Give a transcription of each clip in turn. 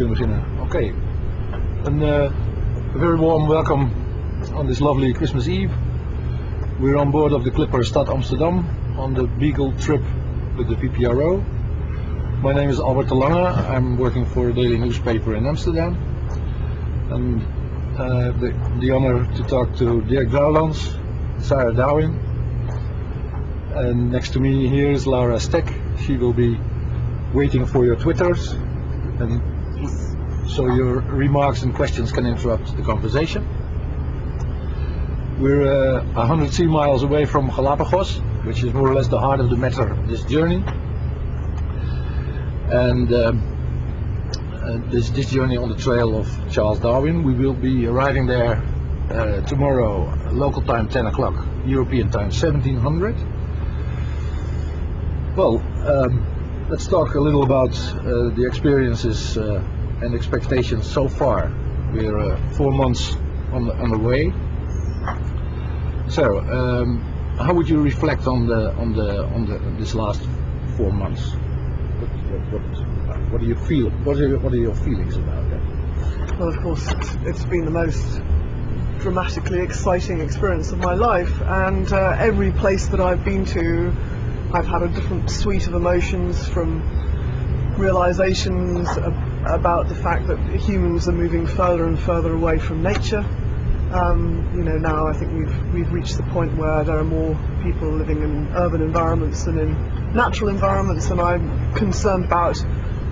kunnen beginnen. Oké. A very warm welcome on this lovely Christmas Eve. We're on board of the Clipper Stad Amsterdam on the Beagle trip with the VPRO. My name is Albert de Lange. I'm working for a daily newspaper in Amsterdam. And the honor to talk to Dirk Douwlands, Sarah Darwin, and next to me here is Laura Steck. She will be waiting for your Twitters, and so your remarks and questions can interrupt the conversation. We're 103 miles away from Galapagos, which is more or less the heart of the matter of this journey. And this journey on the trail of Charles Darwin. We will be arriving there tomorrow, local time 10 o'clock, European time 1700. Well, let's talk a little about the experiences and expectations so far. We're 4 months on the way. So, how would you reflect on this last 4 months? What do you feel? What are your feelings about that? Well, of course, it's been the most dramatically exciting experience of my life, and every place that I've been to, I've had a different suite of emotions, from realizations about the fact that humans are moving further and further away from nature. Now I think we've reached the point where there are more people living in urban environments than in natural environments, and I'm concerned about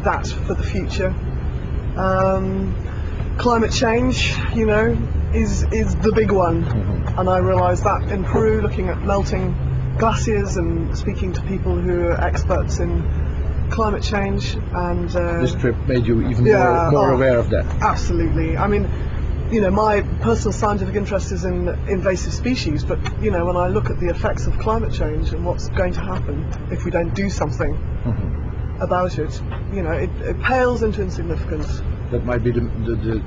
that for the future. Climate change, is the big one, and I realise that in Peru, looking at melting glaciers and speaking to people who are experts in climate change. And this trip made you even more aware of that. Absolutely. I mean, my personal scientific interest is in invasive species, but when I look at the effects of climate change and what's going to happen if we don't do something about it, it pales into insignificance. That might be the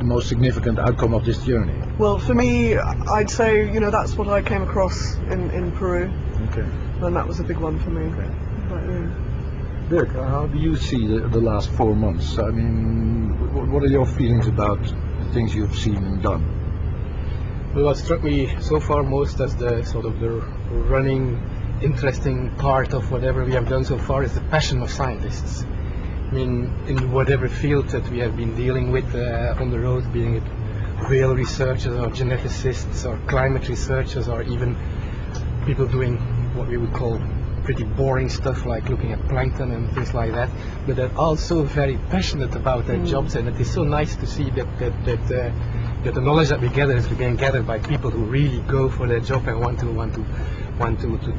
most significant outcome of this journey. Well, for me, I'd say that's what I came across in Peru. Okay. And that was a big one for me. Okay. Right. Dirk, how do you see the last 4 months? I mean, what are your feelings about the things you've seen and done? Well, what struck me so far most as the sort of the running, interesting part of whatever we have done so far is the passion of scientists. I mean, in whatever field that we have been dealing with on the road, being it whale researchers or geneticists or climate researchers or even people doing what we would call pretty boring stuff like looking at plankton and things like that, but they're also very passionate about their jobs, and it is so nice to see that the knowledge that we gather is being gathered by people who really go for their job and want to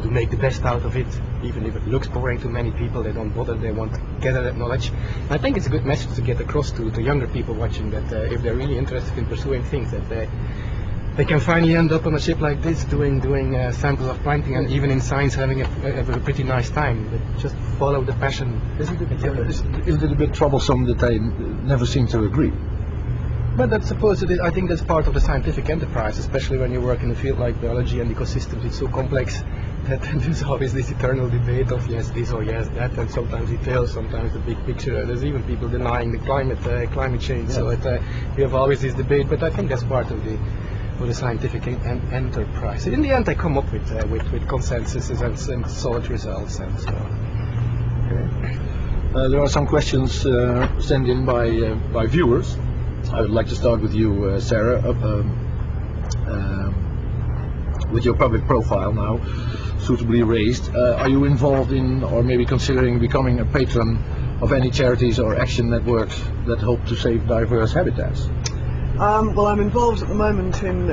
make the best out of it. Even if it looks boring to many people, they don't bother, they want to gather that knowledge. And I think it's a good message to get across to younger people watching, that if they're really interested in pursuing things, that they can finally end up on a ship like this doing samples of plankton, and even in science having a pretty nice time. But just follow the passion. Isn't it a bit troublesome that they never seem to agree? But that's supposed to, I think that's part of the scientific enterprise, especially when you work in a field like biology and ecosystems. It's so complex that there's always this eternal debate of yes this or yes that, and sometimes it fails, sometimes the big picture. There's even people denying the climate change. Yeah. So we have always this debate, but I think that's part of the scientific enterprise. In the end, I come up with consensuses and solid results, and so. Okay. There are some questions sent in by viewers. I would like to start with you, Sarah, with your public profile now suitably raised. Are you involved in, or maybe considering becoming a patron of any charities or action networks that hope to save diverse habitats? Well, I'm involved at the moment in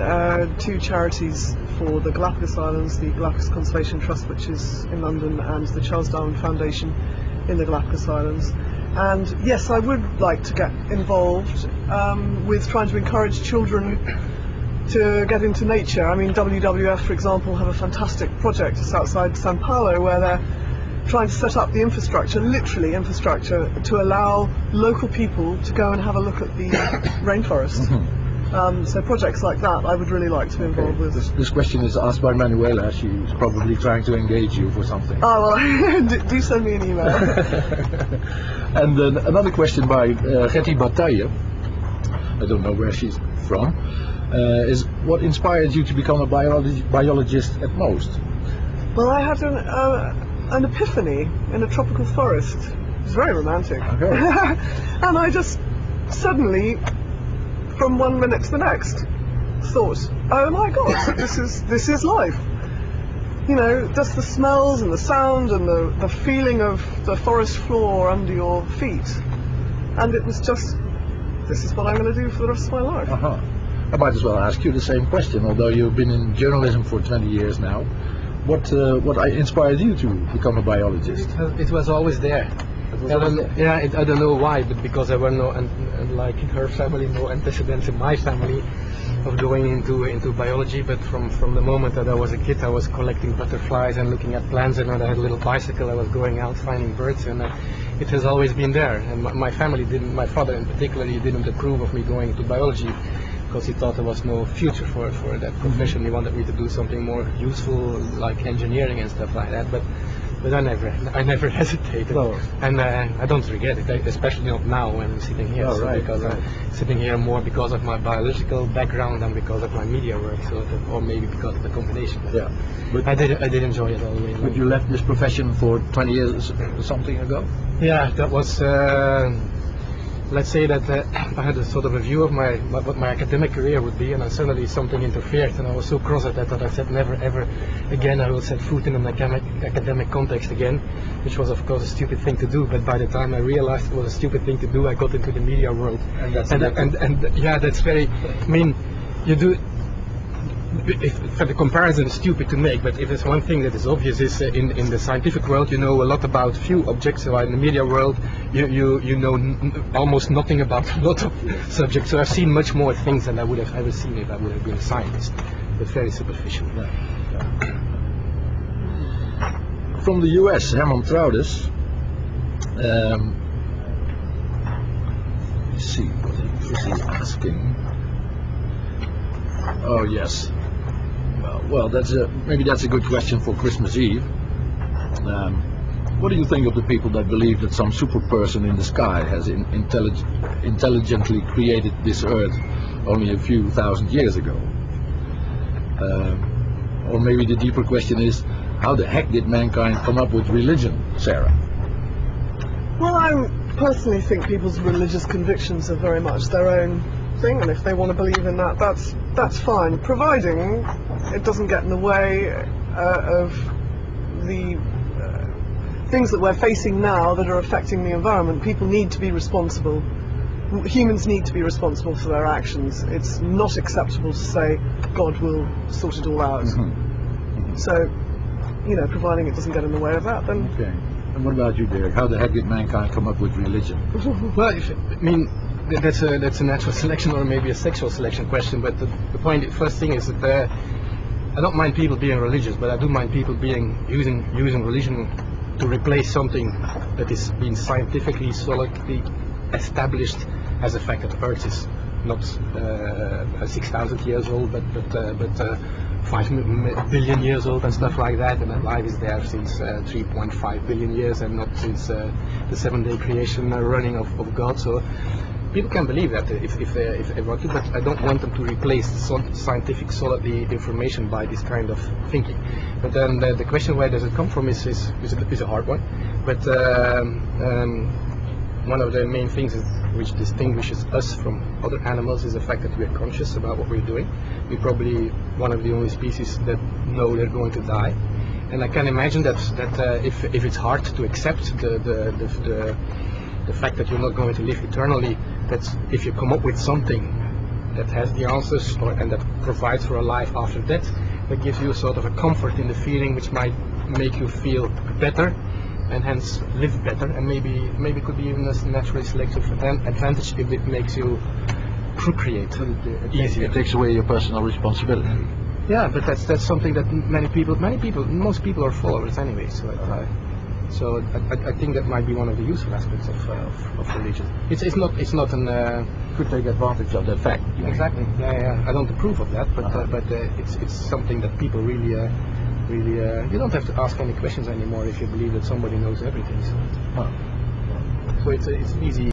2 charities for the Galapagos Islands, the Galapagos Conservation Trust, which is in London, and the Charles Darwin Foundation in the Galapagos Islands. And yes, I would like to get involved with trying to encourage children to get into nature. I mean, WWF, for example, have a fantastic project just outside Sao Paulo where they're trying to set up the infrastructure, literally infrastructure, to allow local people to go and have a look at the rainforest. So projects like that I would really like to be involved with. This question is asked by Manuela. She's probably trying to engage you for something. Oh well, do send me an email. And then another question by Getty Bataille. I don't know where she's from. Is what inspired you to become a biologist at most? Well, I had an epiphany in a tropical forest. It was very romantic. Okay. And I just suddenly, from one minute to the next, thought, oh my god, this is life. You know, just the smells and the sound and the feeling of the forest floor under your feet. And it was just, this is what I'm going to do for the rest of my life. I might as well ask you the same question, although you've been in journalism for 20 years now. What inspired you to become a biologist? It was always there. I don't know why, but because there were no, like her family, no antecedents in my family of going into biology. But from the moment that I was a kid, I was collecting butterflies and looking at plants, and when I had a little bicycle, I was going out finding birds, and it has always been there. And my family didn't, my father in particular, he didn't approve of me going into biology, because he thought there was no future for that profession. He wanted me to do something more useful, like engineering and stuff like that. But I never hesitated, and I don't regret it, especially not now when I'm sitting here. Because I'm sitting here more because of my biological background than because of my media work, or maybe because of the combination. Yeah, but I did enjoy it all the way. But you left this profession for 20 years or something ago? Yeah, that was. Let's say that I had a sort of a view of what my academic career would be, and then suddenly something interfered, and I was so cross at that I said never ever again I will set foot in an academic context again, which was of course a stupid thing to do. But by the time I realized it was a stupid thing to do, I got into the media world, and yeah, that's very. I mean, you do. For the comparison is stupid to make, but if there's one thing that is obvious is in the scientific world you know a lot about few objects, while in the media world you know almost nothing about a lot of subjects. So I've seen much more things than I would have ever seen if I would have been a scientist, but very superficial. From the US, Herman Traudes. Let's see what he is asking. Oh yes. Well, maybe that's a good question for Christmas Eve. What do you think of the people that believe that some super person in the sky has intelligently created this Earth only a few thousand years ago? Or maybe the deeper question is, how the heck did mankind come up with religion, Sarah? Well, I personally think people's religious convictions are very much their own thing, and if they want to believe in that, that's fine, providing it doesn't get in the way of the things that we're facing now that are affecting the environment. People need to be responsible. Humans need to be responsible for their actions. It's not acceptable to say God will sort it all out. So, you know, providing it doesn't get in the way of that, then. Okay. And what about you, Derek? How the heck did mankind come up with religion? Well, that's a natural selection or maybe a sexual selection question, but the first thing is that I don't mind people being religious, but I do mind people using religion to replace something that is being scientifically solidly established as a fact that Earth is not 6,000 years old, but 5 billion years old and stuff like that, and that life is there since 3.5 billion years and not since the 7-day creation running of God. So people can believe that if they want to, but I don't want them to replace scientific solidly information by this kind of thinking. But then the question where does it come from is a hard one. But one of the main things which distinguishes us from other animals is the fact that we are conscious about what we're doing. We're probably one of the only species that know they're going to die. And I can imagine that if it's hard to accept the fact that you're not going to live eternally, that if you come up with something that has the answers and that provides for a life after death, that gives you sort of a comfort in the feeling which might make you feel better and hence live better, and maybe could be even a naturally selective advantage if it makes you procreate easier. It takes away your personal responsibility. Yeah, but that's something that most people are followers anyway. So So I think that might be one of the useful aspects of religion. It's not an Could take advantage of the fact. exactly. Yeah. I don't approve of that, but it's something that people really you don't have to ask any questions anymore if you believe that somebody knows everything. So it's easy.